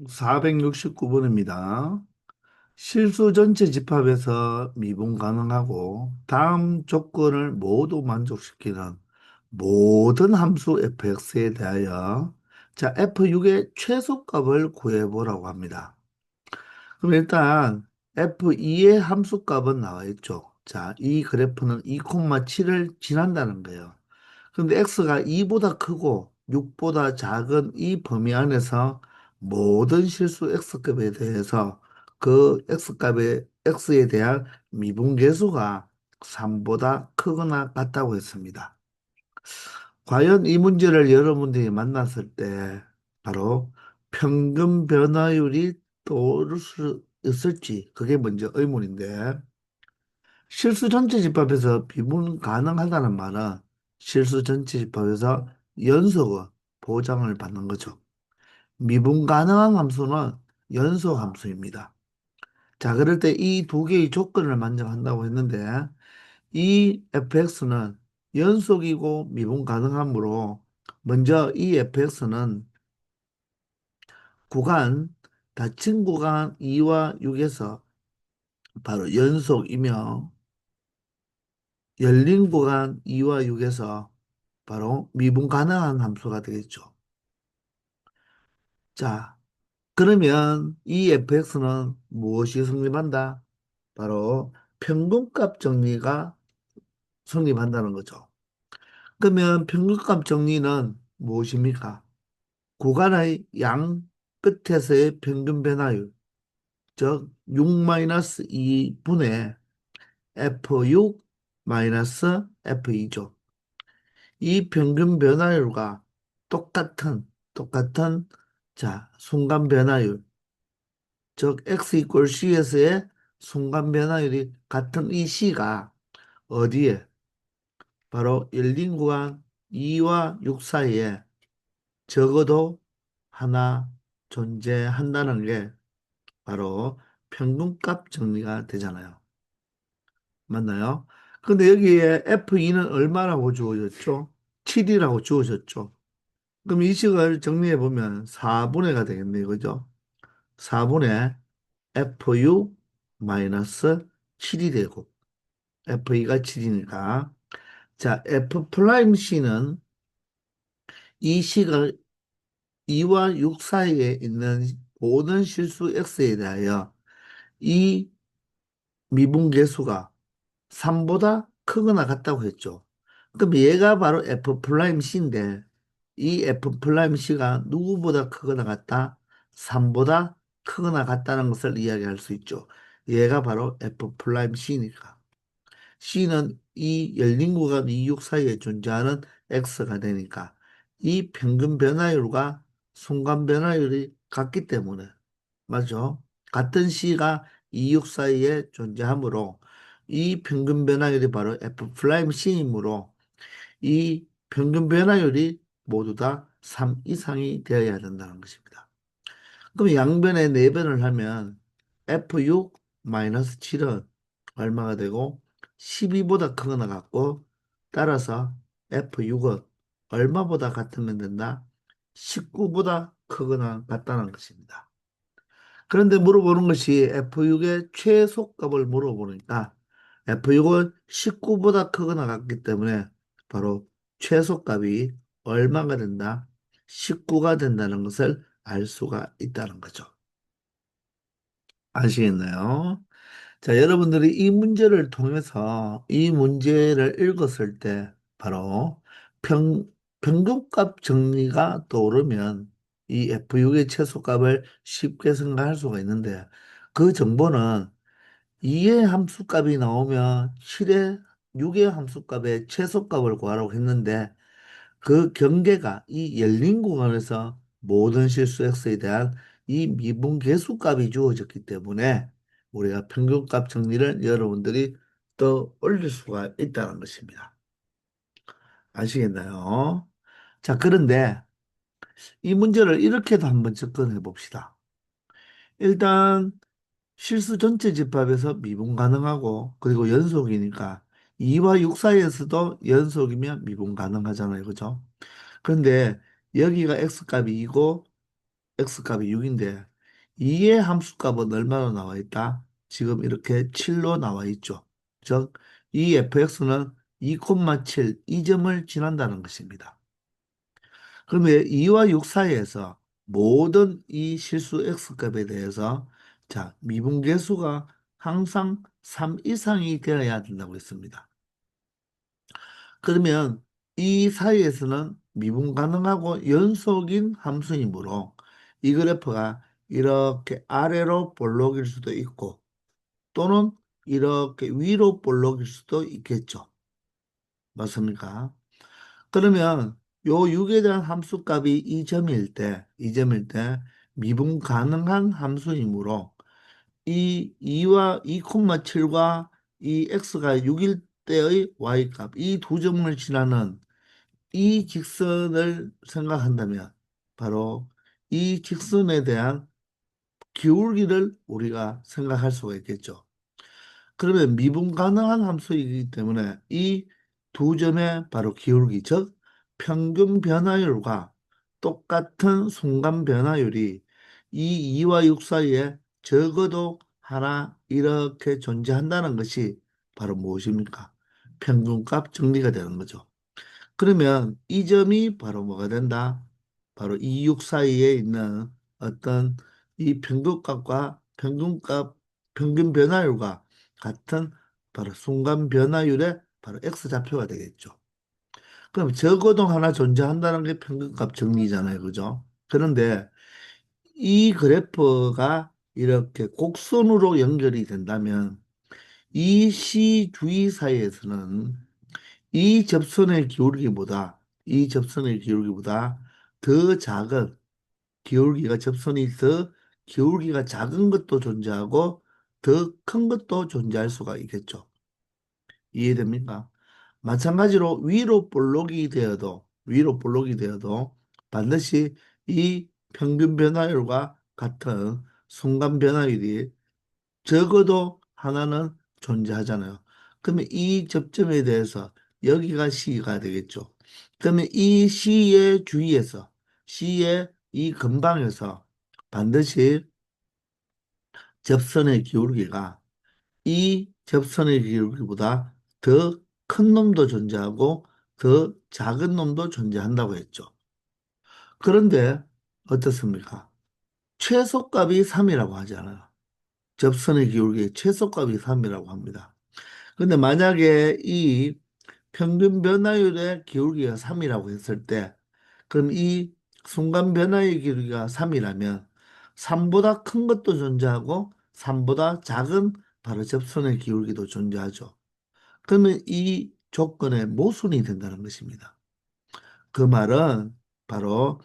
469번입니다. 실수 전체 집합에서 미분 가능하고 다음 조건을 모두 만족시키는 모든 함수 fx에 대하여 f6의 최소값을 구해보라고 합니다. 그럼 일단 f2의 함수값은 나와 있죠. 이 그래프는 2,7을 지난다는 거예요. 근데 x가 2보다 크고 6보다 작은 이 범위 안에서 모든 실수 x값에 대해서 그 x에 대한 미분계수가 3보다 크거나 같다고 했습니다. 과연 이 문제를 여러분들이 만났을 때 바로 평균 변화율이 떠오를 수 있을지 그게 먼저 의문인데, 실수 전체 집합에서 비문 가능하다는 말은 실수 전체 집합에서 연속은 보장을 받는 거죠. 미분 가능한 함수는 연속 함수입니다. 그럴 때 이 두 개의 조건을 만족한다고 했는데, 이 fx는 연속이고 미분 가능하므로 먼저 이 fx는 구간, 닫힌 구간 2와 6에서 바로 연속이며 열린 구간 2와 6에서 바로 미분 가능한 함수가 되겠죠. 자, 그러면 이 fx는 무엇이 성립한다? 바로 평균값 정리가 성립한다는 거죠. 그러면 평균값 정리는 무엇입니까? 구간의 양 끝에서의 평균 변화율, 즉 6-2분의 F6 F2죠. 이 평균 변화율과 똑같은 순간 변화율, 즉 x 이퀄 c에서의 순간 변화율이 같은 이 c가 어디에? 바로 열린 구간 2와 6 사이에 적어도 하나 존재한다는 게 바로 평균값 정리가 되잖아요. 맞나요? 근데 여기에 F2는 얼마라고 주어졌죠? 7이라고 주어졌죠. 그럼 이 식을 정리해 보면 4분의가 되겠네요. 그죠? 4분의 F6 마이너스 7이 되고 F2가 7이니까 F 프라임 C는 이 식을 2와 6 사이에 있는 모든 실수 X에 대하여 이 미분계수가 3보다 크거나 같다고 했죠. 그럼 얘가 바로 F 프라임 C인데 이 F 프라임 C가 누구보다 크거나 같다? 3보다 크거나 같다는 것을 이야기할 수 있죠. 얘가 바로 F 프라임 C니까. C는 이 열린 구간 2, 6 사이에 존재하는 X가 되니까 이 평균 변화율과 순간 변화율이 같기 때문에 맞죠? 같은 C가 2, 6 사이에 존재하므로 이 평균 변화율이 바로 F 프라임 C이므로 이 평균 변화율이 모두 다 3 이상이 되어야 된다는 것입니다. 그럼 양변에 4변을 하면 F6 7은 얼마가 되고 12보다 크거나 같고 따라서 F6은 얼마보다 같으면 된다? 19보다 크거나 같다는 것입니다. 그런데 물어보는 것이 F6의 최소값을 물어보니까 F6은 19보다 크거나 같기 때문에 바로 최소값이 얼마가 된다? 19가 된다는 것을 알 수가 있다는 거죠. 아시겠나요? 여러분들이 이 문제를 통해서 이 문제를 읽었을 때 바로 평, 평균값 정리가 떠오르면 이 F6의 최소값을 쉽게 생각할 수가 있는데 그 정보는 2의 함수값이 나오면 7의 6의 함수값의 최소값을 구하라고 했는데 그 경계가 이 열린 구간에서 모든 실수 x에 대한 이 미분 계수값이 주어졌기 때문에 우리가 평균값 정리를 여러분들이 또 올릴 수가 있다는 것입니다. 아시겠나요? 그런데 이 문제를 이렇게도 한번 접근해 봅시다. 일단 실수 전체 집합에서 미분 가능하고 그리고 연속이니까 2와 6 사이에서도 연속이면 미분 가능하잖아요. 그죠? 그런데 여기가 x값이 2고 x값이 6인데 2의 함수값은 얼마로 나와 있다? 지금 이렇게 7로 나와 있죠. 즉, 이 fx는 2,7, 이 점을 지난다는 것입니다. 그러면 2와 6 사이에서 모든 이 실수 x값에 대해서 자, 미분계수가 항상 3 이상이 되어야 된다고 했습니다. 그러면 이 사이에서는 미분 가능하고 연속인 함수이므로 이 그래프가 이렇게 아래로 볼록일 수도 있고 또는 이렇게 위로 볼록일 수도 있겠죠. 맞습니까? 그러면 요 6에 대한 함수값이 2점일 때, 2점일 때 미분 가능한 함수이므로 이 2와 2,7과 이 x가 6일 때의 y값, 이 두 점을 지나는 이 직선을 생각한다면 바로 이 직선에 대한 기울기를 우리가 생각할 수가 있겠죠. 그러면 미분 가능한 함수이기 때문에 이 두 점의 바로 기울기, 즉 평균 변화율과 똑같은 순간 변화율이 이 2와 6 사이에 적어도 하나 이렇게 존재한다는 것이 바로 무엇입니까? 평균값 정리가 되는 거죠. 그러면 이 점이 바로 뭐가 된다? 바로 이 육 사이에 있는 어떤 이 평균값과 평균 변화율과 같은 바로 순간 변화율의 바로 X좌표가 되겠죠. 그럼 적어도 하나 존재한다는 게 평균값 정리잖아요. 그죠? 그런데 이 그래프가 이렇게 곡선으로 연결이 된다면 이 시 주위 사이에서는 이 접선의 기울기보다 더 작은 기울기가 접선이 더 기울기가 작은 것도 존재하고 더 큰 것도 존재할 수가 있겠죠. 이해됩니까? 마찬가지로 위로 볼록이 되어도 반드시 이 평균 변화율과 같은 순간 변화율이 적어도 하나는 존재하잖아요. 그러면 이 접점에 대해서 여기가 C가 되겠죠. 그러면 이 C의 주위에서, C의 이 근방에서 반드시 접선의 기울기가 이 접선의 기울기보다 더 큰 놈도 존재하고 더 작은 놈도 존재한다고 했죠. 그런데 어떻습니까? 최소값이 3이라고 하잖아요. 접선의 기울기의 최소값이 3이라고 합니다. 근데 만약에 이 평균 변화율의 기울기가 3이라고 했을 때, 그럼 이 순간 변화의 기울기가 3이라면 3보다 큰 것도 존재하고 3보다 작은 바로 접선의 기울기도 존재하죠. 그러면 이 조건의 모순이 된다는 것입니다. 그 말은 바로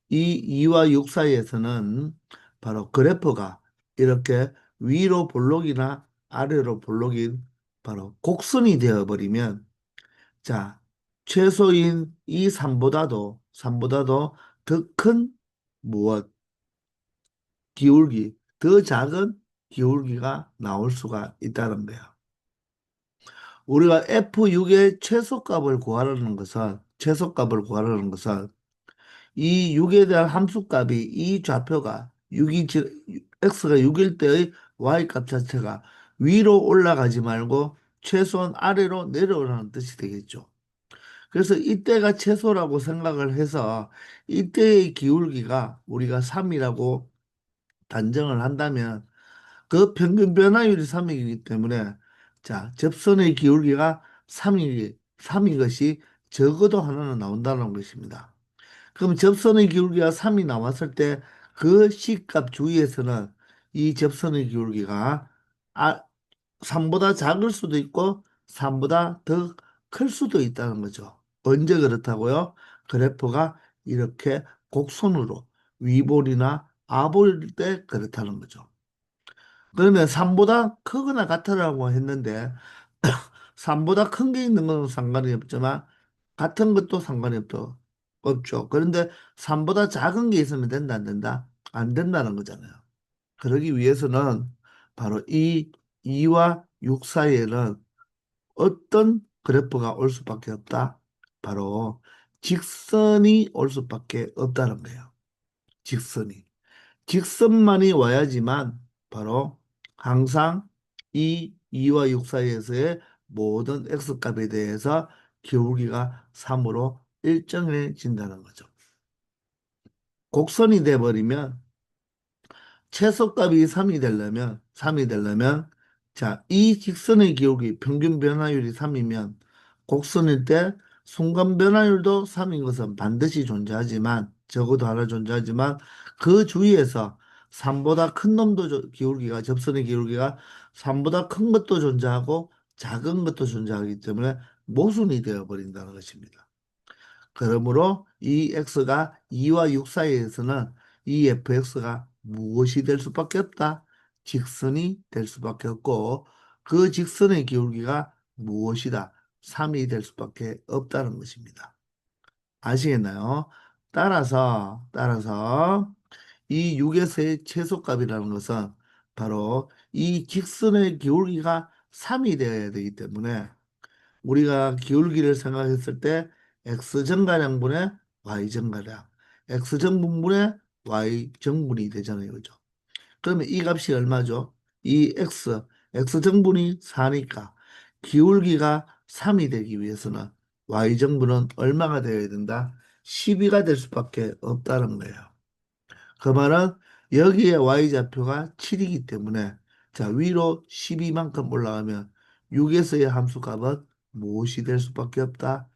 이 2와 6 사이에서는 바로 그래프가 이렇게 위로 볼록이나 아래로 볼록인 바로 곡선이 되어버리면 자, 최소인 이 3보다도 더 큰 무엇, 기울기, 더 작은 기울기가 나올 수가 있다는 거예요. 우리가 F6의 최소값을 구하려는 것은 이 6에 대한 함수값이 이 좌표가 6이 x가 6일 때의 y값 자체가 위로 올라가지 말고 최소한 아래로 내려오라는 뜻이 되겠죠. 그래서 이때가 최소라고 생각을 해서 이때의 기울기가 우리가 3이라고 단정을 한다면 그 평균 변화율이 3이기 때문에 자, 접선의 기울기가 3인 것이 적어도 하나는 나온다는 것입니다. 그럼 접선의 기울기가 3이 나왔을 때 그 C값 주위에서는 이 접선의 기울기가 3보다 작을 수도 있고 3보다 더 클 수도 있다는 거죠. 언제 그렇다고요? 그래프가 이렇게 곡선으로 위볼이나 아볼일 때 그렇다는 거죠. 그러면 3보다 크거나 같으라고 했는데 3보다 큰 게 있는 건 상관이 없지만 같은 것도 상관이 없죠. 그런데 3보다 작은 게 있으면 된다, 안 된다? 안 된다는 거잖아요. 그러기 위해서는 바로 이 2와 6 사이에는 어떤 그래프가 올 수밖에 없다. 바로 직선이 올 수밖에 없다는 거예요. 직선이. 직선만이 와야지만 바로 항상 이 2와 6 사이에서의 모든 x값에 대해서 기울기가 3으로 일정해진다는 거죠. 곡선이 돼버리면 최소값이 3이 되려면 자, 이 직선의 기울기 평균 변화율이 3이면 곡선일 때 순간 변화율도 3인 것은 반드시 존재하지만 적어도 하나 존재하지만 그 주위에서 3보다 큰 놈도 기울기가 접선의 기울기가 3보다 큰 것도 존재하고 작은 것도 존재하기 때문에 모순이 되어 버린다는 것입니다. 그러므로 이 x가 2와 6 사이에서는 이 fx가 무엇이 될 수밖에 없다. 직선이 될 수밖에 없고 그 직선의 기울기가 무엇이다. 3이 될 수밖에 없다는 것입니다. 아시겠나요? 따라서 이 6에서의 최소값이라는 것은 바로 이 직선의 기울기가 3이 되어야 되기 때문에 우리가 기울기를 생각했을 때 x 정가량분의 y 정가량, x 정분분의 y 정분이 되잖아요, 그죠? 그러면 이 값이 얼마죠? 이 x 정분이 4니까 기울기가 3이 되기 위해서는 y 정분은 얼마가 되어야 된다? 12가 될 수밖에 없다는 거예요. 그 말은 여기에 y좌표가 7이기 때문에 자 위로 12만큼 올라가면 6에서의 함수값은 무엇이 될 수밖에 없다?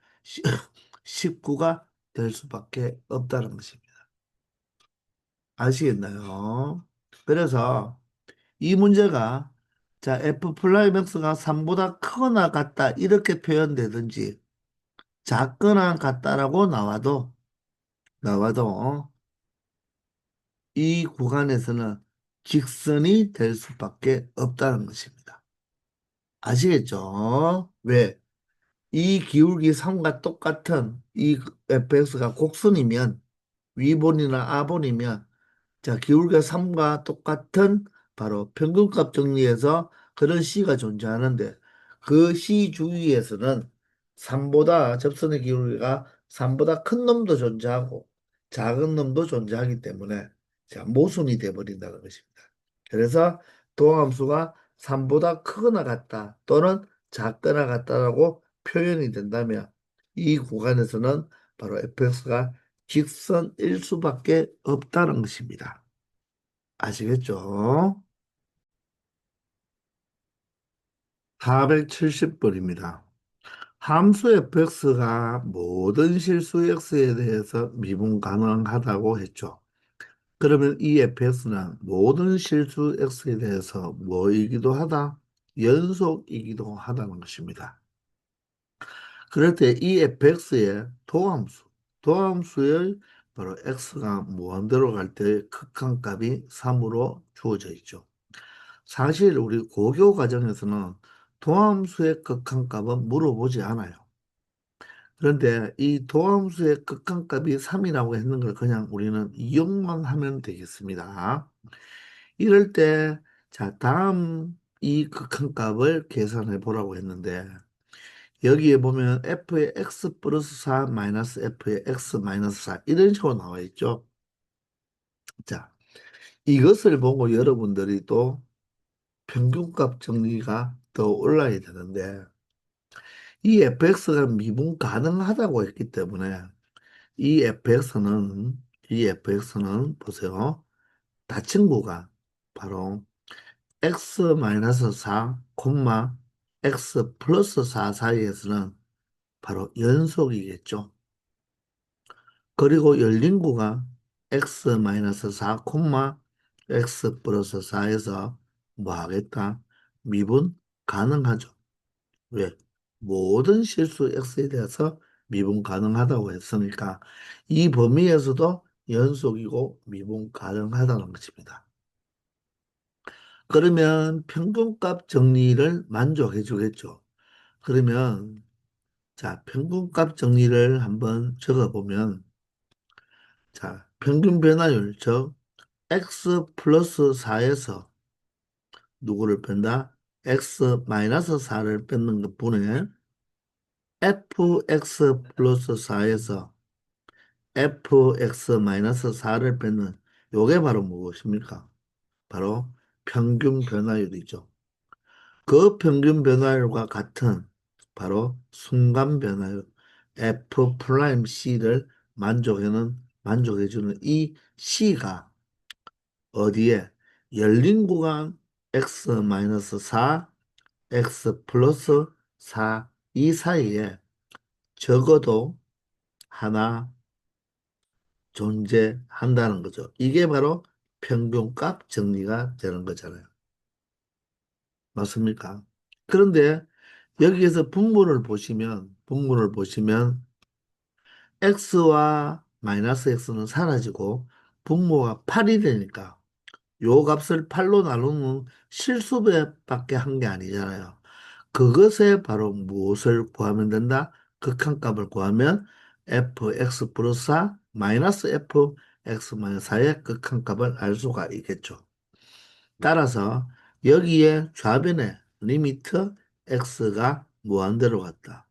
19가 될 수밖에 없다는 것입니다. 아시겠나요? 그래서 이 문제가 자 f 플라임 x가 3보다 크거나 같다 이렇게 표현되든지 작거나 같다라고 나와도 이 구간에서는 직선이 될 수밖에 없다는 것입니다. 아시겠죠? 왜? 이 기울기 3과 똑같은 이 fx가 곡선이면 위본이나 아본이면 자, 기울기가 3과 똑같은 바로 평균값 정리에서 그런 C가 존재하는데 그 C 주위에서는 3보다 접선의 기울기가 3보다 큰 놈도 존재하고 작은 놈도 존재하기 때문에 자, 모순이 돼버린다는 것입니다. 그래서 도함수가 3보다 크거나 같다 또는 작거나 같다라고 표현이 된다면 이 구간에서는 바로 fx가 직선일 수밖에 없다는 것입니다. 아시겠죠? 470번입니다. 함수 fx가 모든 실수 x에 대해서 미분 가능하다고 했죠. 그러면 이 fx는 모든 실수 x에 대해서 뭐이기도 하다? 연속이기도 하다는 것입니다. 그럴 때 이 fx의 도함수의 바로 x가 무한대로 갈 때 극한값이 3으로 주어져 있죠. 사실 우리 고교 과정에서는 도함수의 극한값은 물어보지 않아요. 그런데 이 도함수의 극한값이 3이라고 했는 걸 그냥 우리는 이용만 하면 되겠습니다. 이럴 때, 자, 다음 이 극한값을 계산해 보라고 했는데, 여기에 보면 f의 x 플러스 4 마이너스 f의 x 마이너스 4 이런 식으로 나와 있죠. 자, 이것을 보고 여러분들이 또 평균값 정리가 더 올라야 되는데, 이 fx가 미분 가능하다고 했기 때문에 이 fx는 보세요. 닫힌 구간 바로 x-4, x 플러스 4 사이에서는 바로 연속이겠죠. 그리고 열린 구간 x-4, x 플러스 4에서 뭐 하겠다? 미분 가능하죠. 왜? 모든 실수 x에 대해서 미분 가능하다고 했으니까 이 범위에서도 연속이고 미분 가능하다는 것입니다. 그러면 평균값 정리를 만족해 주겠죠. 그러면 자, 평균값 정리를 한번 적어보면 자, 평균 변화율 즉 x 플러스 4에서 누구를 뺀다? x 마이너스 4를 뺏는 것분에 fx 플러스 4에서 fx 마이너스 4를 뺏는 요게 바로 무엇입니까? 바로 평균 변화율이죠. 그 평균 변화율과 같은 바로 순간 변화율 F 프라임 C를 만족해주는 이 C가 어디에 열린 구간 x-4, x 플러스 4, 이 사이에 적어도 하나 존재한다는 거죠. 이게 바로 평균값 정리가 되는 거잖아요. 맞습니까? 그런데 여기에서 분모를 보시면 x와 마이너스 x는 사라지고 분모가 8이 되니까 요 값을 8로 나누는 실수배밖에 한 게 아니잖아요. 그것에 바로 무엇을 구하면 된다? 극한값을 구하면 fx 플러스 4 마이너스 fx 마이너스 4의 극한값을 알 수가 있겠죠. 따라서 여기에 좌변에 리미트 x가 무한대로 갔다.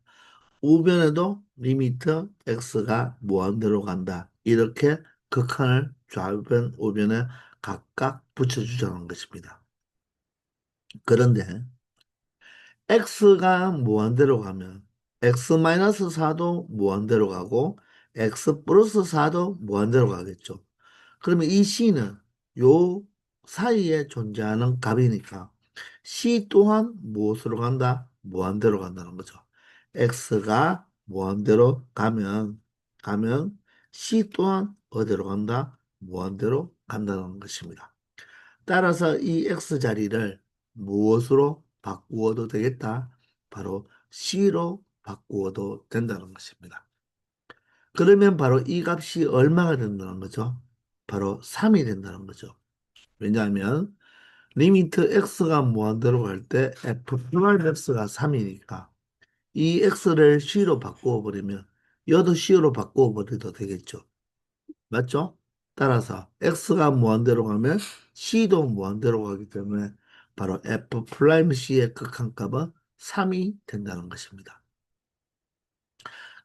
우변에도 리미트 x가 무한대로 간다. 이렇게 극한을 좌변, 우변에 각각 붙여주자는 것입니다. 그런데 x가 무한대로 가면 x-4도 무한대로 가고 x 플러스 4도 무한대로 가겠죠. 그러면 이 c는 요 사이에 존재하는 값이니까 c 또한 무엇으로 간다? 무한대로 간다는 거죠. x가 무한대로 가면 c 또한 어디로 간다? 무한대로 간다는 것입니다. 따라서 이 x 자리를 무엇으로 바꾸어도 되겠다? 바로 c로 바꾸어도 된다는 것입니다. 그러면 바로 이 값이 얼마가 된다는 거죠? 바로 3이 된다는 거죠. 왜냐하면 리미트 x가 무한대로 갈 때 f 플러스 x가 3이니까 이 x를 c로 바꾸어 버리면 여도 c로 바꾸어 버려도 되겠죠. 맞죠? 따라서 x가 무한대로 가면 c도 무한대로 가기 때문에 바로 f 프라임 c의 극한값은 3이 된다는 것입니다.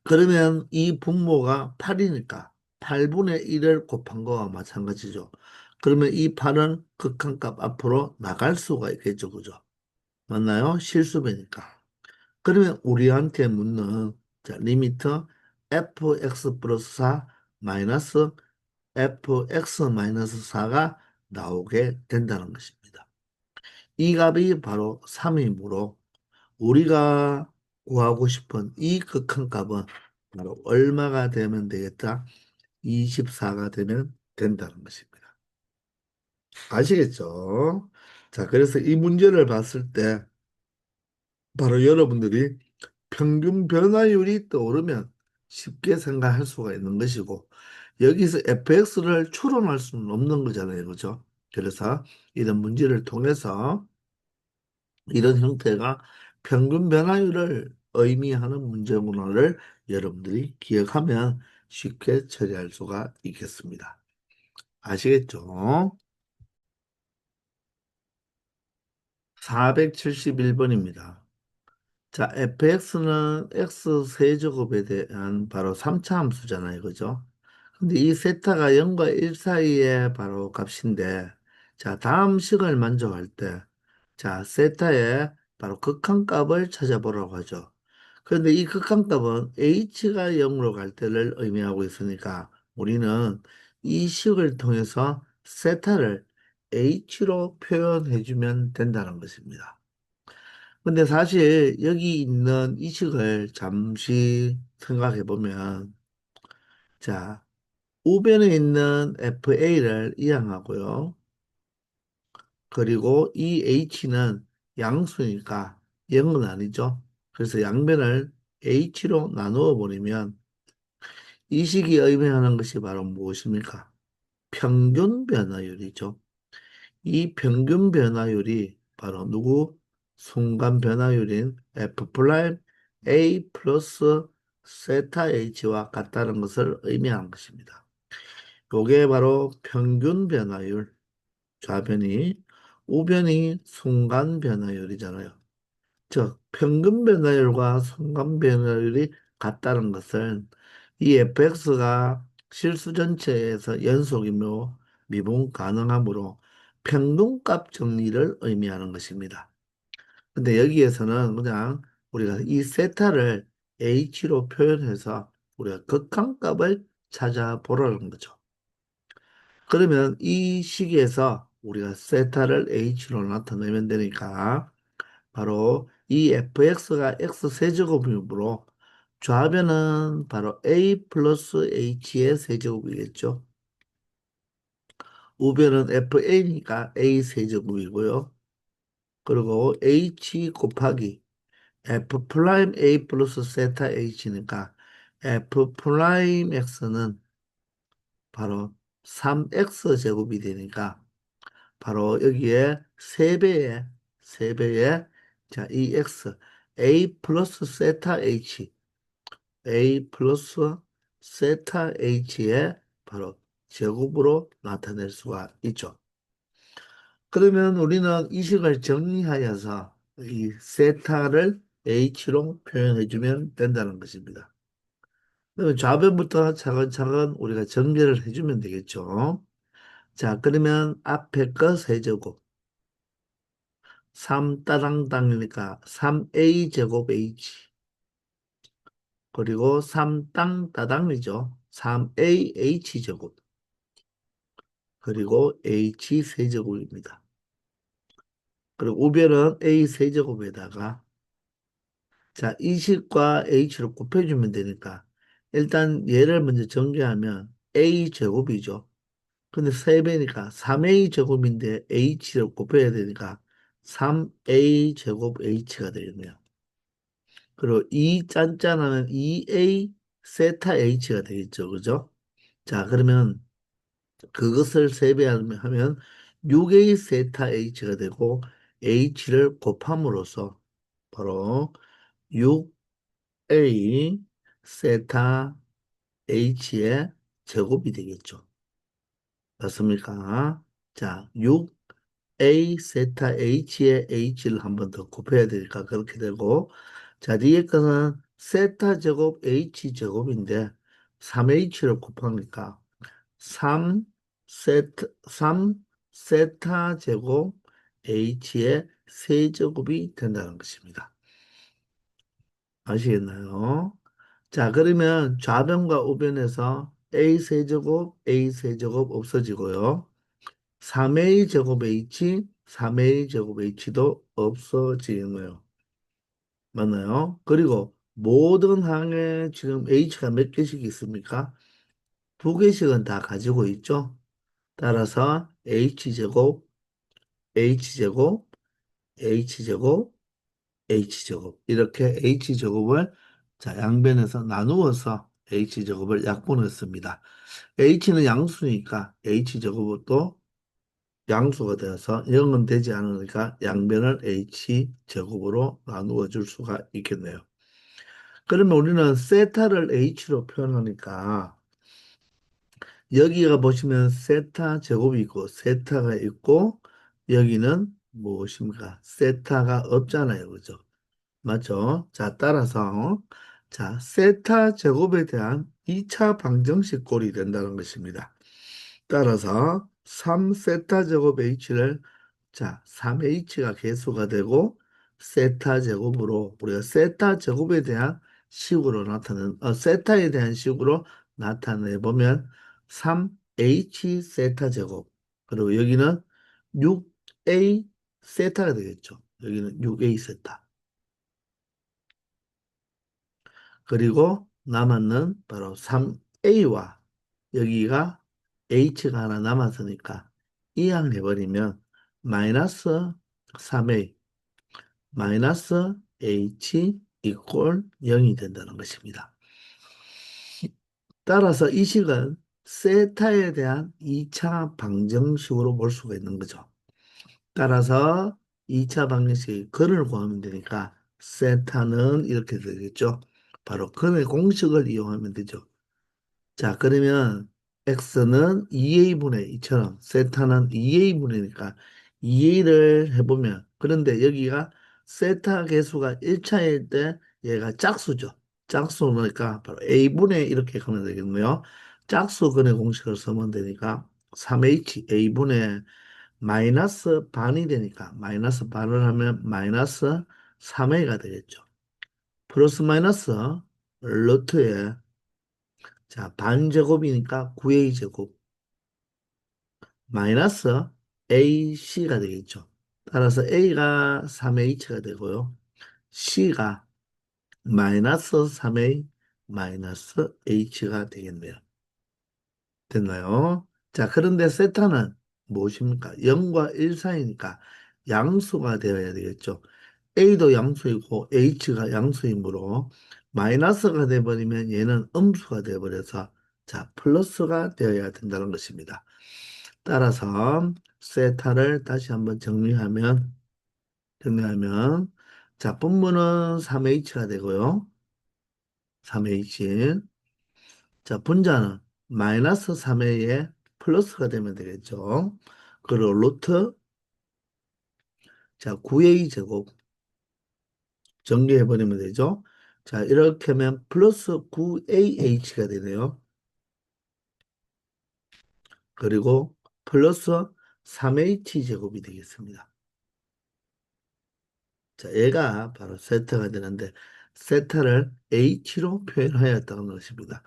그러면 이 분모가 8이니까 8분의 1을 곱한 거와 마찬가지죠. 그러면 이 8은 극한값 앞으로 나갈 수가 있겠죠. 그죠? 맞나요? 실수배니까. 그러면 우리한테 묻는 자, 리미트 fx 플러스 4 마이너스 fx 마이너스 4가 나오게 된다는 것입니다. 이 값이 바로 3이므로 우리가 구하고 싶은 이 극한값은 바로 얼마가 되면 되겠다? 24가 되면 된다는 것입니다. 아시겠죠? 자, 그래서 이 문제를 봤을 때 바로 여러분들이 평균 변화율이 떠오르면 쉽게 생각할 수가 있는 것이고 여기서 fx를 추론할 수는 없는 거잖아요. 그죠? 그래서 이런 문제를 통해서 이런 형태가 평균 변화율을 의미하는 문제문화를 여러분들이 기억하면 쉽게 처리할 수가 있겠습니다. 아시겠죠? 471번입니다. 자, fx는 x 세제곱에 대한 바로 3차 함수잖아요. 그죠? 근데 이 세타가 0과 1 사이에 바로 값인데, 자, 다음 식을 만족할 때, 자, 세타의 바로 극한값을 찾아보라고 하죠. 그런데 이 극한값은 h가 0으로 갈 때를 의미하고 있으니까 우리는 이 식을 통해서 세타를 h로 표현해주면 된다는 것입니다. 근데 사실 여기 있는 이 식을 잠시 생각해 보면, 자, 우변에 있는 FA를 이항하고요. 그리고 이 H는 양수니까 0은 아니죠. 그래서 양변을 H로 나누어 버리면 이 식이 의미하는 것이 바로 무엇입니까? 평균 변화율이죠. 이 평균 변화율이 바로 누구? 순간 변화율인 F 프라임 A 플러스 세타 H와 같다는 것을 의미하는 것입니다. 이게 바로 평균 변화율, 좌변이, 우변이 순간 변화율이잖아요. 즉, 평균 변화율과 순간 변화율이 같다는 것은 이 fx가 실수 전체에서 연속이며 미분 가능하므로 평균값 정리를 의미하는 것입니다. 근데 여기에서는 그냥 우리가 이 세타를 h로 표현해서 우리가 극한값을 찾아보라는 거죠. 그러면 이 식에서 우리가 세타를 h로 나타내면 되니까 바로 이 fx가 x세제곱이므로 좌변은 바로 a 플러스 h의 세제곱이겠죠. 우변은 fa니까 a 세제곱이고요. 그리고 h 곱하기 f 프라임 a 플러스 세타 h니까 f 프라임 x는 바로 3x 제곱이 되니까 바로 여기에 세배의 자, 이 x a 플러스 세타 h a 플러스 세타 h의 바로 제곱으로 나타낼 수가 있죠. 그러면 우리는 이 식을 정리하여서 이 세타를 h로 표현해주면 된다는 것입니다. 그러면 좌변부터 차근차근 우리가 정리를 해주면 되겠죠. 자, 그러면 앞에 거 세제곱 3따당땅이니까 3a 제곱 h 그리고 3땅 따당이죠. 3ah 제곱 그리고 h 세제곱입니다. 그리고 우변은 a 세제곱에다가 자, 이식과 h를 곱해주면 되니까 일단 얘를 먼저 전개하면 a 제곱이죠. 근데 3배니까 3a 제곱인데 h를 곱해야 되니까 3a 제곱 h가 되겠네요. 그리고 이 짠짠하면 2a 세타 h가 되겠죠. 그죠? 자, 그러면 그것을 3배하면 6a 세타 h가 되고 h를 곱함으로써 바로 6a 세타 h의 제곱이 되겠죠. 맞습니까? 자, 6a 세타 h의 h를 한 번 더 곱해야 되니까 그렇게 되고 자, 뒤에 것은 세타 제곱 h 제곱인데 3h를 곱하니까 3 세타 제곱 h의 세제곱이 된다는 것입니다. 아시겠나요? 자, 그러면 좌변과 우변에서 a 세제곱, a 세제곱 없어지고요. 3a 제곱 h, 3a 제곱 h도 없어지고요. 맞나요? 그리고 모든 항에 지금 h가 몇 개씩 있습니까? 두 개씩은 다 가지고 있죠. 따라서 h제곱, h제곱, h제곱, h제곱 이렇게 h제곱을 자 양변에서 나누어서 h제곱을 약분했습니다. h는 양수니까 h제곱도 양수가 되어서 0은 되지 않으니까 양변을 h제곱으로 나누어 줄 수가 있겠네요. 그러면 우리는 세타를 h로 표현하니까 여기가 보시면 세타 제곱이 있고 세타가 있고 여기는 무엇입니까? 세타가 없잖아요. 그죠? 맞죠? 자, 따라서 자, 세타 제곱에 대한 2차 방정식 꼴이 된다는 것입니다. 따라서 3세타 제곱 h를 자, 3h가 개수가 되고 세타 제곱으로 우리가 세타 제곱에 대한 식으로 세타에 대한 식으로 나타내 보면 3h 세타 제곱 그리고 여기는 6a 세타가 되겠죠. 여기는 6a 세타. 그리고 남았는 바로 3a와 여기가 h가 하나 남았으니까 이항해버리면 마이너스 3a 마이너스 h 이꼴 0이 된다는 것입니다. 따라서 이 식은 세타에 대한 2차 방정식으로 볼 수가 있는 거죠. 따라서 2차 방정식 근을 구하면 되니까 세타는 이렇게 되겠죠. 바로 근의 공식을 이용하면 되죠. 자, 그러면 x는 2a분의 2처럼 세타는 2a분이니까 2a를 해보면 그런데 여기가 세타 개수가 1차일 때 얘가 짝수죠. 짝수니까 바로 a분의 이렇게 가면 되겠네요. 짝수근의 공식을 쓰면 되니까 3H A분의 마이너스 반이 되니까 마이너스 반을 하면 마이너스 3A가 되겠죠. 플러스 마이너스 루트에 자 반제곱이니까 9A 제곱 마이너스 AC가 되겠죠. 따라서 A가 3H가 되고요. C가 마이너스 3A 마이너스 H가 되겠네요. 됐나요? 자, 그런데 세타는 무엇입니까? 0과 1 사이니까 양수가 되어야 되겠죠. A도 양수이고 H가 양수이므로 마이너스가 돼버리면 얘는 음수가 돼버려서 자, 플러스가 되어야 된다는 것입니다. 따라서 세타를 다시 한번 정리하면 자, 분모는 3H가 되고요. 3H. 자, 분자는 마이너스 3A에 플러스가 되면 되겠죠. 그리고 루트, 자, 9A 제곱 전개해버리면 되죠. 자, 이렇게 하면 플러스 9AH가 되네요. 그리고 플러스 3H 제곱이 되겠습니다. 자, 얘가 바로 세타가 되는데, 세타를 H로 표현하였다는 것입니다.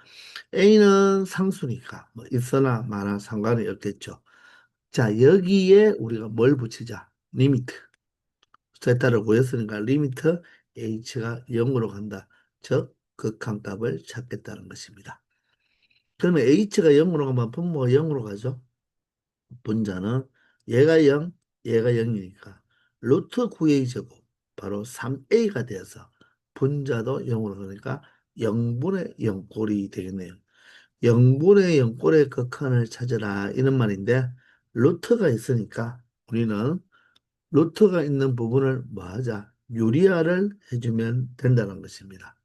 A는 상수니까, 뭐, 있으나 마나 상관이 없겠죠. 자, 여기에 우리가 뭘 붙이자? 리미트. 세타를 구했으니까 리미트 h가 0으로 간다. 즉 극한값을 찾겠다는 것입니다. 그러면 h가 0으로 가면 분모가 0으로 가죠. 분자는 얘가 0, 얘가 0이니까 루트 9a 제곱 바로 3a가 되어서 분자도 0으로 가니까 0분의 0꼴이 되겠네요. 0분의 0꼴의 극한을 찾으라 이런 말인데 루트가 있으니까 우리는 루트가 있는 부분을 뭐 하자? 유리화를 해주면 된다는 것입니다.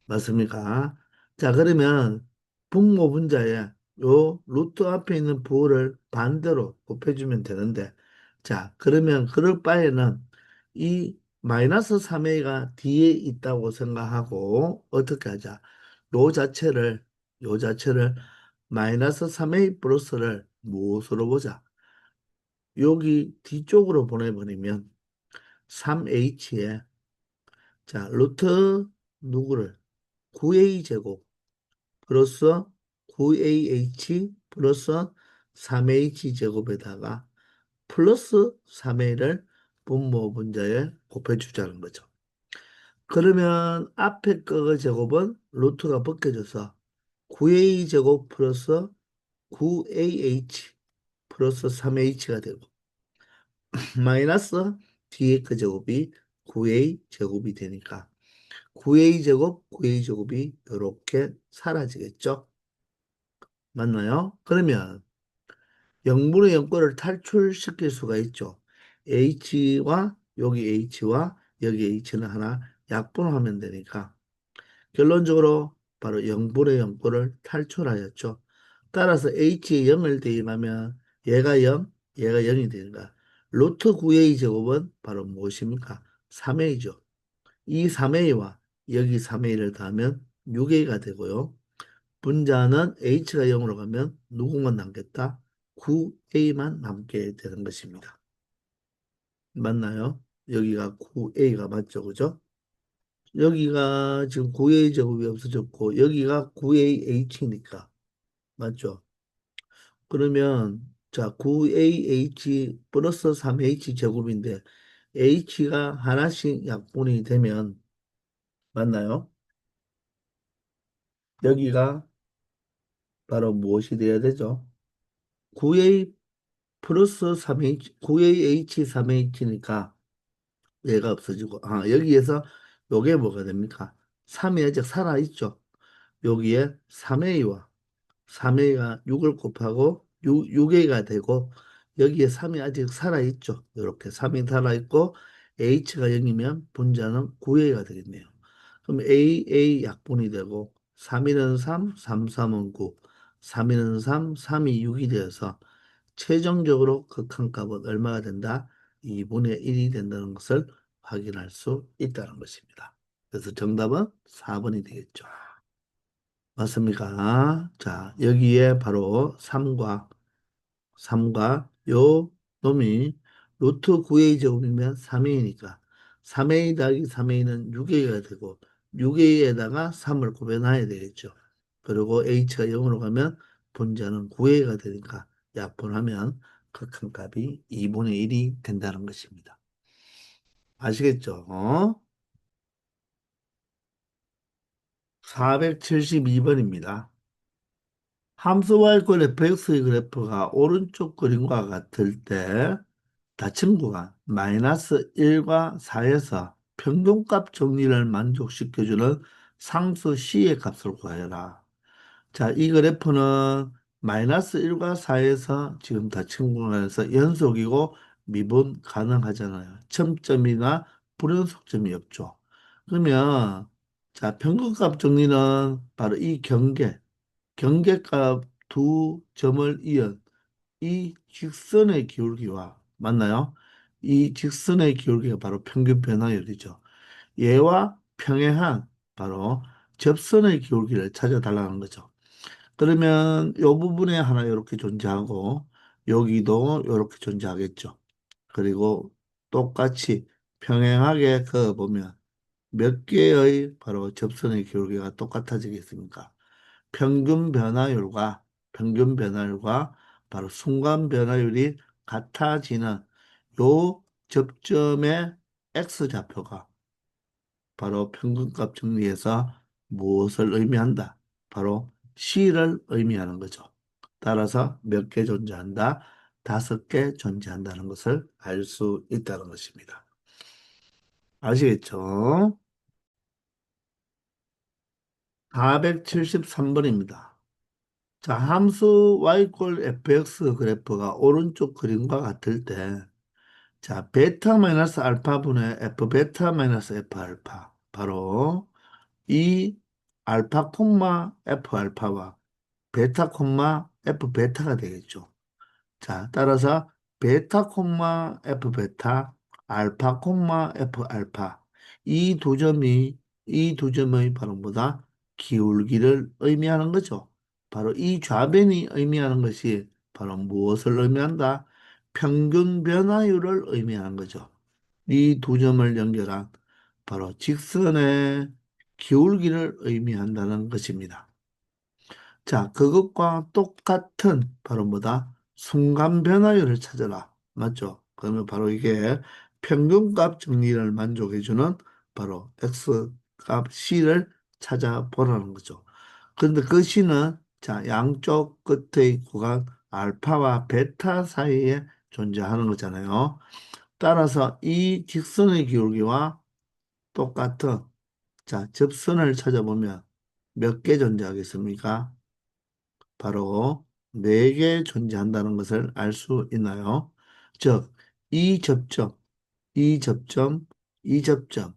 맞습니까? 자, 그러면 분모 분자에 요 루트 앞에 있는 부호를 반대로 곱해주면 되는데, 자, 그러면 그럴 바에는 이 마이너스 3a가 뒤에 있다고 생각하고 어떻게 하자? 요 자체를 마이너스 3a 플러스를 무엇으로 보자? 여기 뒤쪽으로 보내버리면 3h에 자 루트 누구를 9a 제곱 플러스 9ah 플러스 3h 제곱에다가 플러스 3a를 분모 분자에 곱해주자는 거죠. 그러면 앞에 거 제곱은 루트가 벗겨져서 9a 제곱 플러스 9ah 플러스 3h가 되고 마이너스 뒤에 그 제곱이 9a 제곱이 되니까 9a 제곱, 9a 제곱이 이렇게 사라지겠죠? 맞나요? 그러면 0분의 0거를 탈출시킬 수가 있죠. h와 여기 h와 여기 h는 하나 약분하면 되니까 결론적으로 바로 0분의 0거를 탈출하였죠. 따라서 h에 0을 대입하면 얘가 0, 얘가 0이 되니까 루트 9a 제곱은 바로 무엇입니까? 3a죠. 이 3a와 여기 3a를 더하면 6a가 되고요. 분자는 h가 0으로 가면 누구만 남겠다? 9a만 남게 되는 것입니다. 맞나요? 여기가 9a가 맞죠, 그죠? 여기가 지금 9a 제곱이 없어졌고 여기가 9ah니까 맞죠? 그러면 자 9ah 플러스 3h 제곱인데 h가 하나씩 약분이 되면 맞나요? 여기가 바로 무엇이 돼야 되죠? 9a 플러스 3h, 9ah 3h니까 얘가 없어지고 여기에서 요게 뭐가 됩니까? 3이 아직 살아있죠. 여기에 3a와 3a가 6을 곱하고 6a가 되고 여기에 3이 아직 살아있죠. 이렇게 3이 살아있고 h가 0이면 분자는 9a가 되겠네요. 그럼 a 약분이 되고 3이는 3, 3은 9, 3이는 3, 3이 6이 되어서 최종적으로 극한값은 얼마가 된다? 2분의 1이 된다는 것을 확인할 수 있다는 것입니다. 그래서 정답은 4번이 되겠죠. 맞습니까? 자, 여기에 바로 3과 3과 요 놈이 루트 9a 제곱이면 3a니까 3a 더하기 3a는 6a가 되고 6a에다가 3을 곱해놔야 되겠죠. 그리고 h가 0으로 가면 분자는 9a가 되니까 약분하면 극한 값이 2분의 1이 된다는 것입니다. 아시겠죠? 472번입니다. 함수 y권 fx의 그래프가 오른쪽 그림과 같을 때 닫힌 구간 마이너스 1과 4에서 평균값 정리를 만족시켜주는 상수 c의 값을 구하여라. 자, 이 그래프는 마이너스 1과 4에서 지금 닫힌 구간에서 연속이고 미분 가능하잖아요. 첨점이나 불연속점이 없죠. 그러면 자, 평균값 정리는 바로 이 경계값 두 점을 이은 이 직선의 기울기와 맞나요? 이 직선의 기울기가 바로 평균 변화율이죠. 얘와 평행한 바로 접선의 기울기를 찾아달라는 거죠. 그러면 이 부분에 하나 이렇게 존재하고 여기도 이렇게 존재하겠죠. 그리고 똑같이 평행하게 그어보면 몇 개의 바로 접선의 기울기가 똑같아지겠습니까? 평균 변화율과 바로 순간 변화율이 같아지는 요 접점의 x좌표가 바로 평균값 정리해서 무엇을 의미한다? 바로 C를 의미하는 거죠. 따라서 몇 개 존재한다? 5개 존재한다는 것을 알 수 있다는 것입니다. 아시겠죠? 473번입니다. 자, 함수 y꼴 fx 그래프가 오른쪽 그림과 같을 때, 자, 베타 마이너스 알파분의 f 베타 마이너스 f 알파. 바로 이 알파 콤마 f 알파와 베타 콤마 f 베타가 되겠죠. 자, 따라서 베타 콤마 F 베타, 알파 콤마 F 알파 이 두 점의 바로 뭐다? 기울기를 의미하는 거죠. 바로 이 좌변이 의미하는 것이 바로 무엇을 의미한다? 평균 변화율을 의미하는 거죠. 이 두 점을 연결한 바로 직선의 기울기를 의미한다는 것입니다. 자, 그것과 똑같은 바로 뭐다? 순간 변화율을 찾아라. 맞죠? 그러면 바로 이게 평균값 정리를 만족해주는 바로 X값 C를 찾아보라는 거죠. 그런데 그 C는 자, 양쪽 끝의 구간 알파와 베타 사이에 존재하는 거잖아요. 따라서 이 직선의 기울기와 똑같은 자, 접선을 찾아보면 몇 개 존재하겠습니까? 바로 네 개 존재한다는 것을 알 수 있나요? 즉, 이 접점, 이 접점, 이 접점,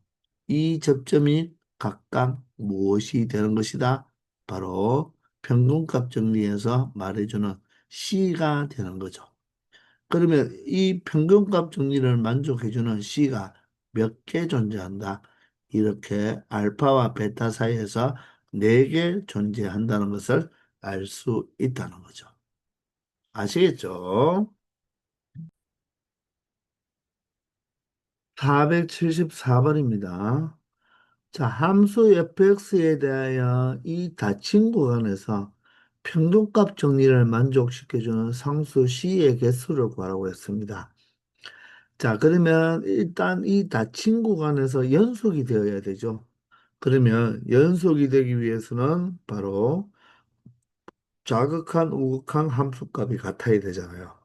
이 접점이 각각 무엇이 되는 것이다? 바로 평균값 정리해서 말해주는 C가 되는 거죠. 그러면 이 평균값 정리를 만족해주는 C가 몇 개 존재한다? 이렇게 알파와 베타 사이에서 네 개 존재한다는 것을 알 수 있다는 거죠. 아시겠죠? 474번입니다. 자, 함수 fx에 대하여 이 닫힌 구간에서 평균값 정리를 만족시켜주는 상수 c의 개수를 구하라고 했습니다. 자, 그러면 일단 이 닫힌 구간에서 연속이 되어야 되죠. 그러면 연속이 되기 위해서는 바로 좌극한, 우극한 함수값이 같아야 되잖아요.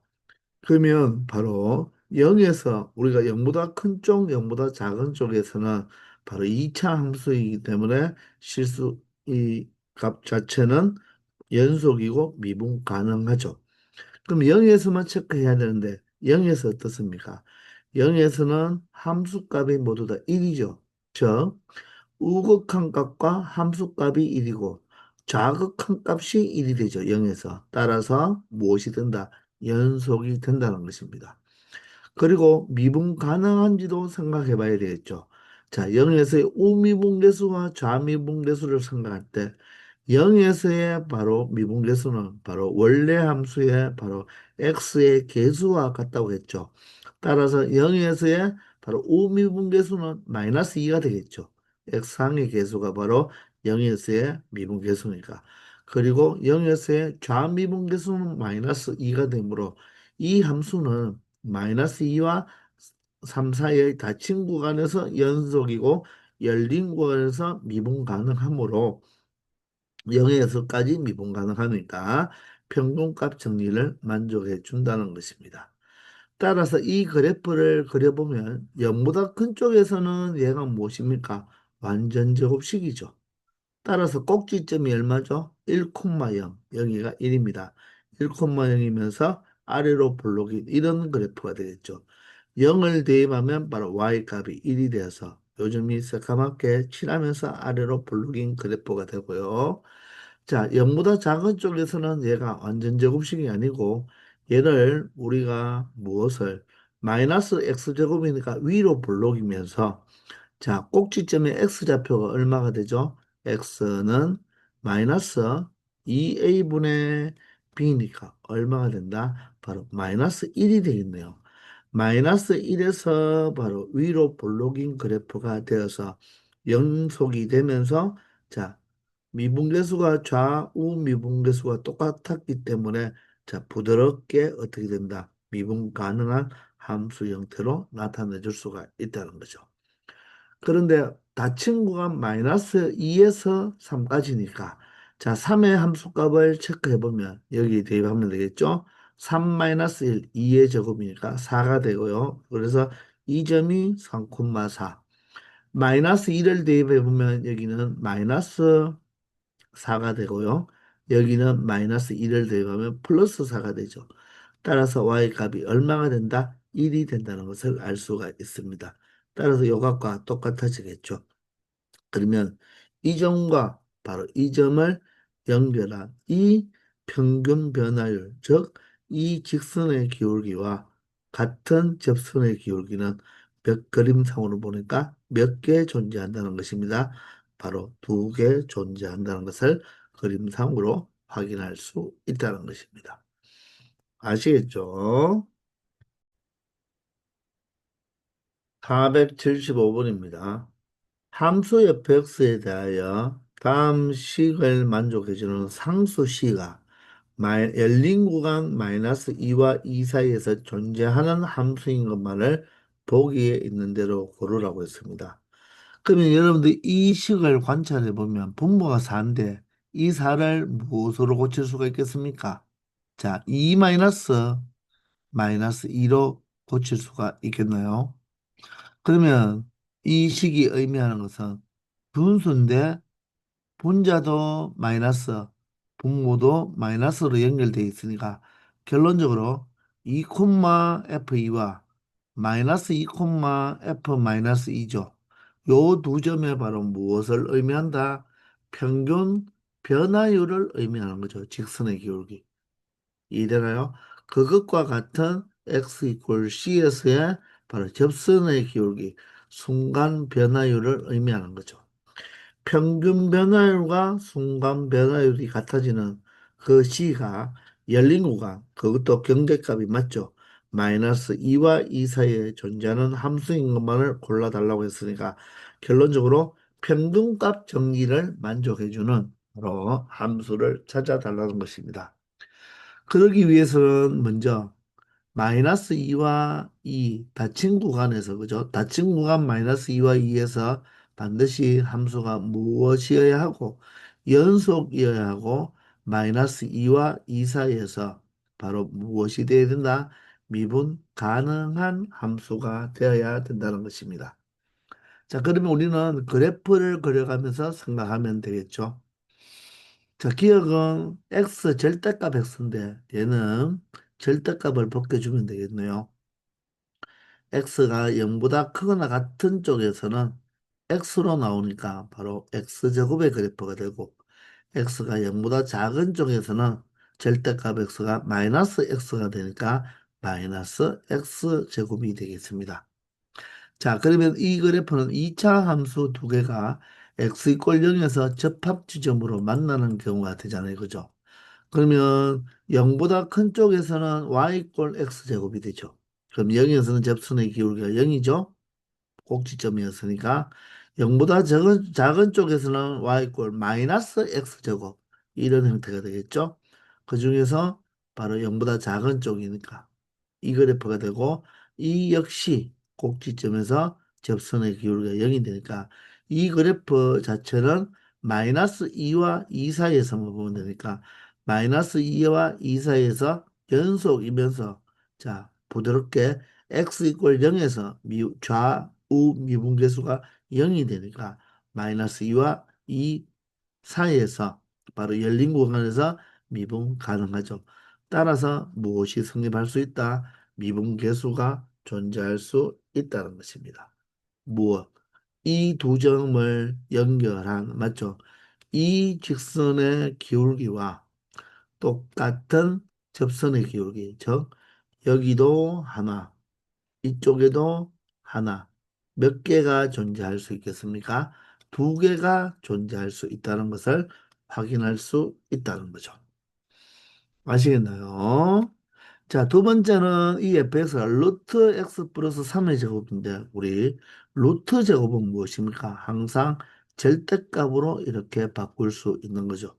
그러면 바로 0에서 우리가 0보다 큰 쪽, 0보다 작은 쪽에서는 바로 2차 함수이기 때문에 실수 이 값 자체는 연속이고 미분 가능하죠. 그럼 0에서만 체크해야 되는데 0에서 어떻습니까? 0에서는 함수값이 모두 다 1이죠. 즉 우극한 값과 함수값이 1이고 좌극한 값이 1이 되죠. 0에서. 따라서 무엇이 된다? 연속이 된다는 것입니다. 그리고 미분 가능한지도 생각해 봐야 되겠죠. 자, 0에서의 우미분 계수와 좌미분 계수를 생각할 때 0에서의 바로 미분계수는 바로 원래 함수의 바로 x의 계수와 같다고 했죠. 따라서 0에서의 바로 우미분계수는 마이너스 2가 되겠죠. x항의 계수가 바로 0에서의 미분계수니까. 그리고 0에서의 좌미분계수는 마이너스 2가 되므로 이 함수는 마이너스 2와 3 사이의 닫힌 구간에서 연속이고 열린 구간에서 미분 가능하므로 0에서까지 미분 가능하니까 평균값 정리를 만족해 준다는 것입니다. 따라서 이 그래프를 그려보면 0보다 큰 쪽에서는 얘가 무엇입니까? 완전 제곱식이죠. 따라서 꼭지점이 얼마죠? 1,0, 여기가 1입니다. 1,0이면서 아래로 볼록이 이런 그래프가 되겠죠. 0을 대입하면 바로 y값이 1이 되어서 요즘이 새까맣게 칠하면서 아래로 볼록인 그래프가 되고요. 자, 0보다 작은 쪽에서는 얘가 완전 제곱식이 아니고 얘를 우리가 무엇을 마이너스 x제곱이니까 위로 볼록이면서 자, 꼭지점의 x좌표가 얼마가 되죠? x는 마이너스 2a분의 b니까 얼마가 된다? 바로 마이너스 1이 되겠네요. 마이너스 1에서 바로 위로 볼록인 그래프가 되어서 연속이 되면서 자, 미분계수가 좌우 미분계수가 똑같았기 때문에 자, 부드럽게 어떻게 된다? 미분 가능한 함수 형태로 나타내 줄 수가 있다는 거죠. 그런데 닫힌 구간 마이너스 2에서 3까지니까 자, 3의 함수값을 체크해 보면 여기 대입하면 되겠죠? 3 마이너스 1, 2의 제곱이니까 4가 되고요. 그래서 이 점이 3,4. 마이너스 2를 대입해 보면 여기는 마이너스 4가 되고요. 여기는 마이너스 1을 대입하면 플러스 4가 되죠. 따라서 y 값이 얼마가 된다? 1이 된다는 것을 알 수가 있습니다. 따라서 요 값과 똑같아지겠죠. 그러면 이 점과 바로 이 점을 연결한 이 평균 변화율, 즉 이 직선의 기울기와 같은 접선의 기울기는 몇 그림상으로 보니까 몇 개 존재한다는 것입니다. 바로 두 개 존재한다는 것을 그림상으로 확인할 수 있다는 것입니다. 아시겠죠? 475번입니다. 함수 fx에 대하여 다음 식을 만족해주는 상수시가 열린 구간 마이너스 2와 2 사이에서 존재하는 함수인 것만을 보기에 있는 대로 고르라고 했습니다. 그러면 여러분들 이 식을 관찰해 보면 분모가 4인데 이 4를 무엇으로 고칠 수가 있겠습니까? 자, 2 마이너스 2로 고칠 수가 있겠나요? 그러면 이 식이 의미하는 것은 분수인데 분자도 마이너스, 분모도 마이너스로 연결되어 있으니까 결론적으로 2, F2와 마이너스 2, F 마이너스 2죠. 요 두 점에 바로 무엇을 의미한다? 평균 변화율을 의미하는 거죠. 직선의 기울기. 이해되나요? 그것과 같은 x 이퀄 c에서의 바로 접선의 기울기, 순간 변화율을 의미하는 거죠. 평균 변화율과 순간 변화율이 같아지는 그 C가 열린 구간, 그것도 경계값이 맞죠. 마이너스 2와 2 사이에 존재하는 함수인 것만을 골라달라고 했으니까 결론적으로 평균값 정리를 만족해주는 바로 함수를 찾아달라는 것입니다. 그러기 위해서는 먼저 마이너스 2와 2 닫힌 구간에서 그죠? 닫힌 구간 마이너스 2와 2에서 반드시 함수가 무엇이어야 하고 연속이어야 하고 마이너스 2와 2 사이에서 바로 무엇이 되어야 된다? 미분 가능한 함수가 되어야 된다는 것입니다. 자, 그러면 우리는 그래프를 그려가면서 생각하면 되겠죠. 자, 기억은 x 절대값 x인데 얘는 절대값을 벗겨주면 되겠네요. x가 0보다 크거나 같은 쪽에서는 x로 나오니까 바로 x제곱의 그래프가 되고 x가 0보다 작은 쪽에서는 절대값 x가 마이너스 x가 되니까 마이너스 x제곱이 되겠습니다. 자, 그러면 이 그래프는 2차 함수 두 개가 x 이퀄 0에서 접합 지점으로 만나는 경우가 되잖아요. 그죠? 그러면 0보다 큰 쪽에서는 y 이퀄 x 제곱이 되죠. 그럼 0에서는 접선의 기울기가 0이죠. 꼭지점이었으니까 0보다 작은 쪽에서는 y 이퀄 마이너스 x 제곱 이런 형태가 되겠죠. 그 중에서 바로 0보다 작은 쪽이니까 이 그래프가 되고 이 역시 꼭지점에서 접선의 기울기가 0이 되니까 이 그래프 자체는 마이너스 2와 2 사이에서만 보면 되니까 마이너스 2와 2 사이에서 연속이면서 자 부드럽게 x 이퀄 0에서 좌우 미분계수가 0이 되니까 마이너스 2와 2 사이에서 바로 열린 구간에서 미분 가능하죠. 따라서 무엇이 성립할 수 있다? 미분계수가 존재할 수 있다는 것입니다. 무엇? 이 두 점을 연결한, 맞죠? 이 직선의 기울기와 똑같은 접선의 기울기, 즉 여기도 하나, 이쪽에도 하나, 몇 개가 존재할 수 있겠습니까? 두 개가 존재할 수 있다는 것을 확인할 수 있다는 거죠. 아시겠나요? 자, 두 번째는 이 fx가 루트 x 플러스 3의 제곱인데 우리 루트 제곱은 무엇입니까? 항상 절대값으로 이렇게 바꿀 수 있는 거죠.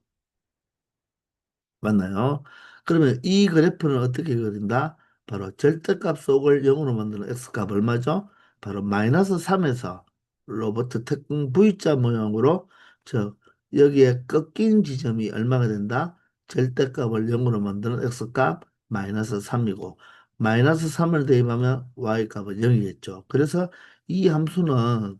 맞나요? 그러면 이 그래프는 어떻게 그린다? 바로 절대값 속을 0으로 만드는 x값 얼마죠? 바로 마이너스 3에서 로버트 태풍 V자 모양으로 저 여기에 꺾인 지점이 얼마가 된다? 절대값을 0으로 만드는 x값 마이너스 3이고 마이너스 3을 대입하면 y값은 0이겠죠. 그래서 이 함수는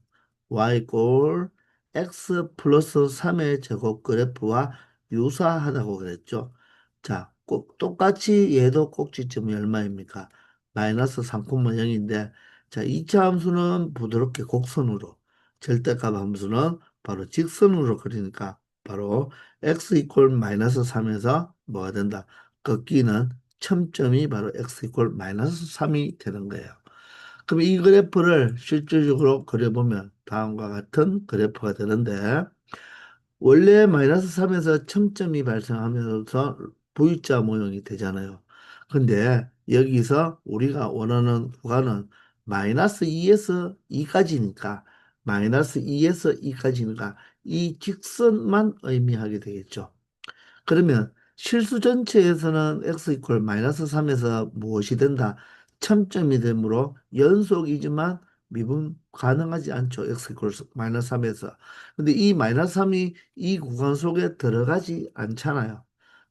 y 꼴 x 플러스 3의 제곱 그래프와 유사하다고 그랬죠. 자, 꼭 똑같이 얘도 꼭지점이 얼마입니까? 마이너스 3,0인데 자, 2차 함수는 부드럽게 곡선으로 절대값 함수는 바로 직선으로 그리니까 바로 x 이퀄 마이너스 3에서 뭐가 된다? 꺾이는 첨점이 바로 x 이퀄 마이너스 3이 되는 거예요. 그럼 이 그래프를 실질적으로 그려보면 다음과 같은 그래프가 되는데 원래 마이너스 3에서 첨점이 발생하면서 V자 모형이 되잖아요. 근데 여기서 우리가 원하는 구간은 마이너스 2에서 2까지니까 마이너스 2에서 2까지니까 이 직선만 의미하게 되겠죠. 그러면 실수 전체에서는 x 이퀄 마이너스 3에서 무엇이 된다? 첨점이 되므로 연속이지만 미분 가능하지 않죠. x 이퀄 마이너스 3에서. 근데 이 마이너스 3이 이 구간 속에 들어가지 않잖아요.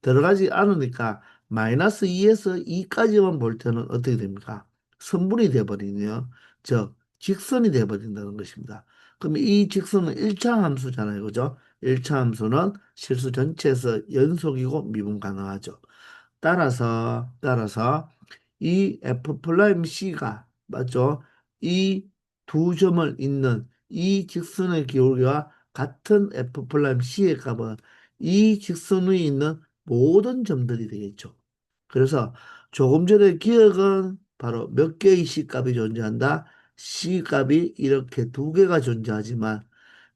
들어가지 않으니까 마이너스 2에서 2까지만 볼 때는 어떻게 됩니까? 선분이 돼버리네요. 즉 직선이 돼버린다는 것입니다. 그럼 이 직선은 1차 함수잖아요. 그죠? 1차 함수는 실수 전체에서 연속이고 미분 가능하죠. 따라서 이 F 플라임 C가 맞죠? 이 두 점을 잇는 이 직선의 기울기와 같은 F 플라임 C의 값은 이 직선 위에 있는 모든 점들이 되겠죠. 그래서 조금 전에 기억은 바로 몇 개의 C 값이 존재한다. C 값이 이렇게 두 개가 존재하지만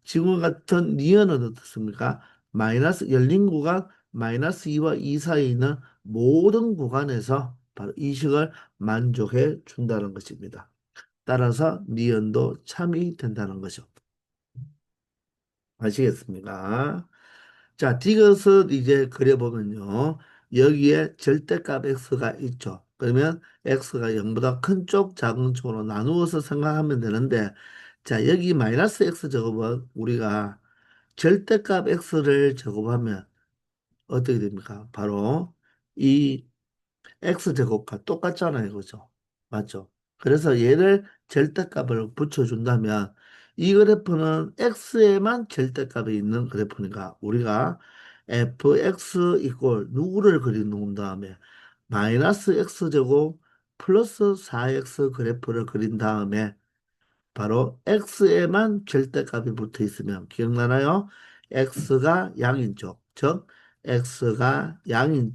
지금 같은 니은은 어떻습니까? 마이너스 열린 구간 마이너스 2와 2 사이에 있는 모든 구간에서 바로 이 식을 만족해 준다는 것입니다. 따라서 니은도 참이 된다는 거죠. 아시겠습니까? 자, 디귿을 이제 그려보면요. 여기에 절대값 x가 있죠. 그러면 x가 0보다 큰 쪽, 작은 쪽으로 나누어서 생각하면 되는데, 자, 여기 마이너스 x 제곱은 우리가 절대값 x를 제곱하면 어떻게 됩니까? 바로 이 x제곱과 똑같잖아요. 그죠? 맞죠? 그래서 얘를 절대값을 붙여준다면 이 그래프는 x에만 절대값이 있는 그래프니까 우리가 fx 이꼴 누구를 그린 다음에 마이너스 x제곱 플러스 4x 그래프를 그린 다음에 바로 x에만 절대값이 붙어 있으면 기억나나요? x가 양인 쪽, 즉 x가 양인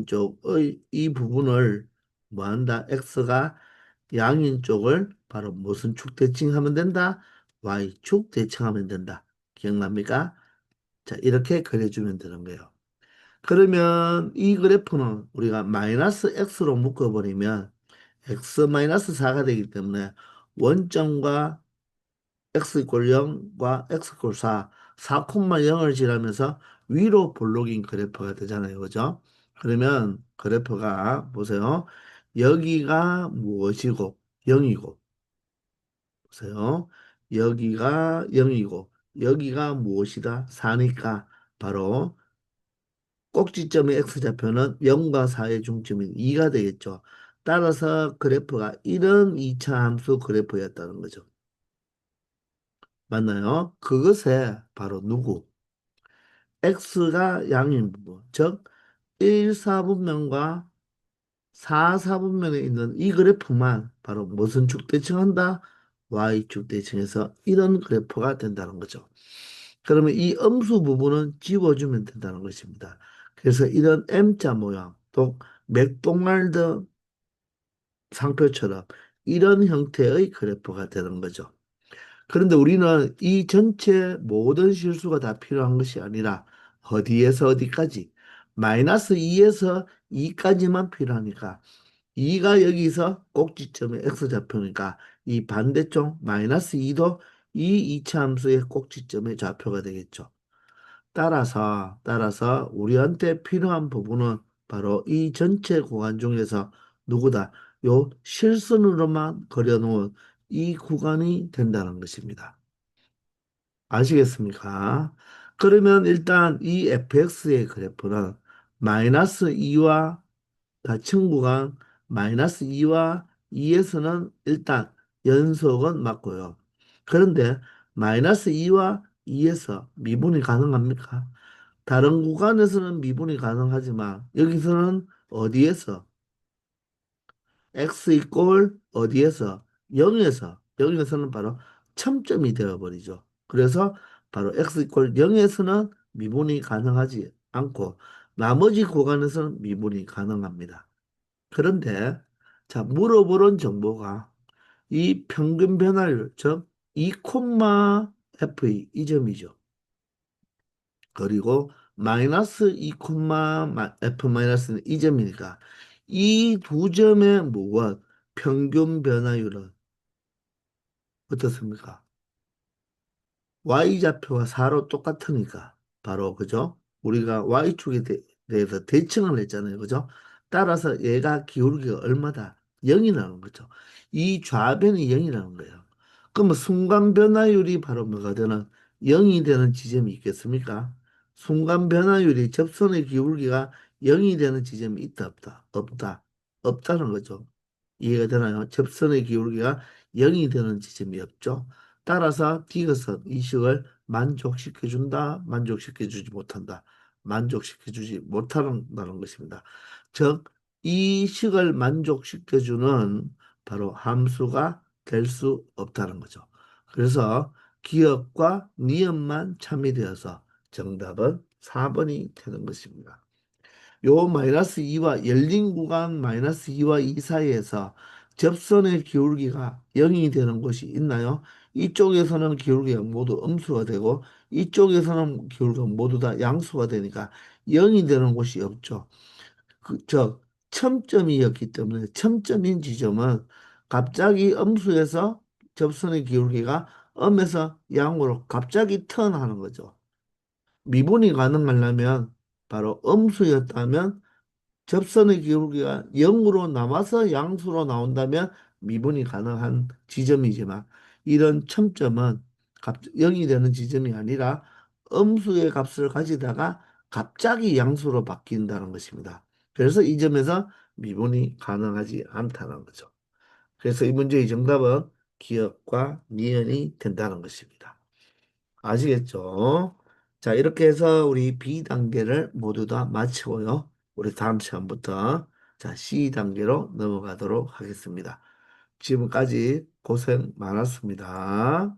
쪽의 이 부분을 뭐 한다? x가 양인 쪽을 바로 무슨 축 대칭하면 된다? y축 대칭하면 된다. 기억납니까? 자, 이렇게 그려주면 되는 거예요. 그러면 이 그래프는 우리가 마이너스 x로 묶어버리면 x 마이너스 4가 되기 때문에 원점과 x 이퀄 0과 x 이퀄 4, 4,0을 지나면서 위로 볼록인 그래프가 되잖아요. 그죠? 그러면 그래프가 보세요. 여기가 무엇이고 0이고 보세요. 여기가 0이고 여기가 무엇이다? 4니까 바로 꼭지점의 x좌표는 0과 4의 중점인 2가 되겠죠. 따라서 그래프가 이런 2차 함수 그래프였다는 거죠. 맞나요? 그것에 바로 누구? x가 양인 부분, 즉 1, 4분면과 4, 4분면에 있는 이 그래프만 바로 무슨 축대칭한다? y축대칭해서 이런 그래프가 된다는 거죠. 그러면 이 음수 부분은 지워주면 된다는 것입니다. 그래서 이런 M자 모양, 또 맥도날드 상표처럼 이런 형태의 그래프가 되는 거죠. 그런데 우리는 이 전체 모든 실수가 다 필요한 것이 아니라 어디에서 어디까지 마이너스 2에서 2까지만 필요하니까 2가 여기서 꼭지점의 x좌표니까 이 반대쪽 마이너스 2도 이 이차함수의 꼭지점의 좌표가 되겠죠. 따라서 우리한테 필요한 부분은 바로 이 전체 구간 중에서 누구다? 요 실선으로만 그려놓은 이 구간이 된다는 것입니다. 아시겠습니까? 그러면 일단 이 fx의 그래프는 마이너스 2와 같은 구간 마이너스 2와 2에서는 일단 연속은 맞고요. 그런데 마이너스 2와 2에서 미분이 가능합니까? 다른 구간에서는 미분이 가능하지만 여기서는 어디에서 x 이꼴 어디에서 0에서는 바로 첨점이 되어버리죠. 그래서 바로 x 이꼴 0에서는 미분이 가능하지 않고 나머지 구간에서는 미분이 가능합니다. 그런데 자 물어보는 정보가 이 평균 변화율 즉 2, f 이 점이죠. 그리고 마이너스 2, f 마이너스는 이 점이니까 이 두 점의 무엇 평균 변화율은 어떻습니까? y좌표가 4로 똑같으니까 바로 그죠? 우리가 y축에 대해서 대칭을 했잖아요. 그죠? 따라서 얘가 기울기가 얼마다? 0이라는 거죠. 이 좌변이 0이라는 거예요. 그러면 순간 변화율이 바로 뭐가 되는 0이 되는 지점이 있겠습니까? 순간 변화율이 접선의 기울기가 0이 되는 지점이 있다 없다? 없다. 없다는 거죠. 이해가 되나요? 접선의 기울기가 0이 되는 지점이 없죠. 따라서 디귿은 이 식을 만족시켜준다, 만족시켜주지 못한다, 만족시켜주지 못한다는 것입니다. 즉, 이 식을 만족시켜주는 바로 함수가 될 수 없다는 거죠. 그래서 기억과 니은만 참여되어서 정답은 4번이 되는 것입니다. 요 마이너스 2와 열린 구간 마이너스 2와 2 사이에서 접선의 기울기가 0이 되는 곳이 있나요? 이쪽에서는 기울기가 모두 음수가 되고 이쪽에서는 기울기가 모두 다 양수가 되니까 0이 되는 곳이 없죠. 즉 첨점이었기 때문에 첨점인 지점은 갑자기 음수에서 접선의 기울기가 음에서 양으로 갑자기 턴하는 거죠. 미분이 가능하려면 바로 음수였다면 접선의 기울기가 0으로 남아서 양수로 나온다면 미분이 가능한 지점이지만 이런 첨점은 0이 되는 지점이 아니라 음수의 값을 가지다가 갑자기 양수로 바뀐다는 것입니다. 그래서 이 점에서 미분이 가능하지 않다는 거죠. 그래서 이 문제의 정답은 기억과 니은이 된다는 것입니다. 아시겠죠? 자, 이렇게 해서 우리 B 단계를 모두 다 마치고요. 우리 다음 시간부터 자, C 단계로 넘어가도록 하겠습니다. 지금까지 고생 많았습니다.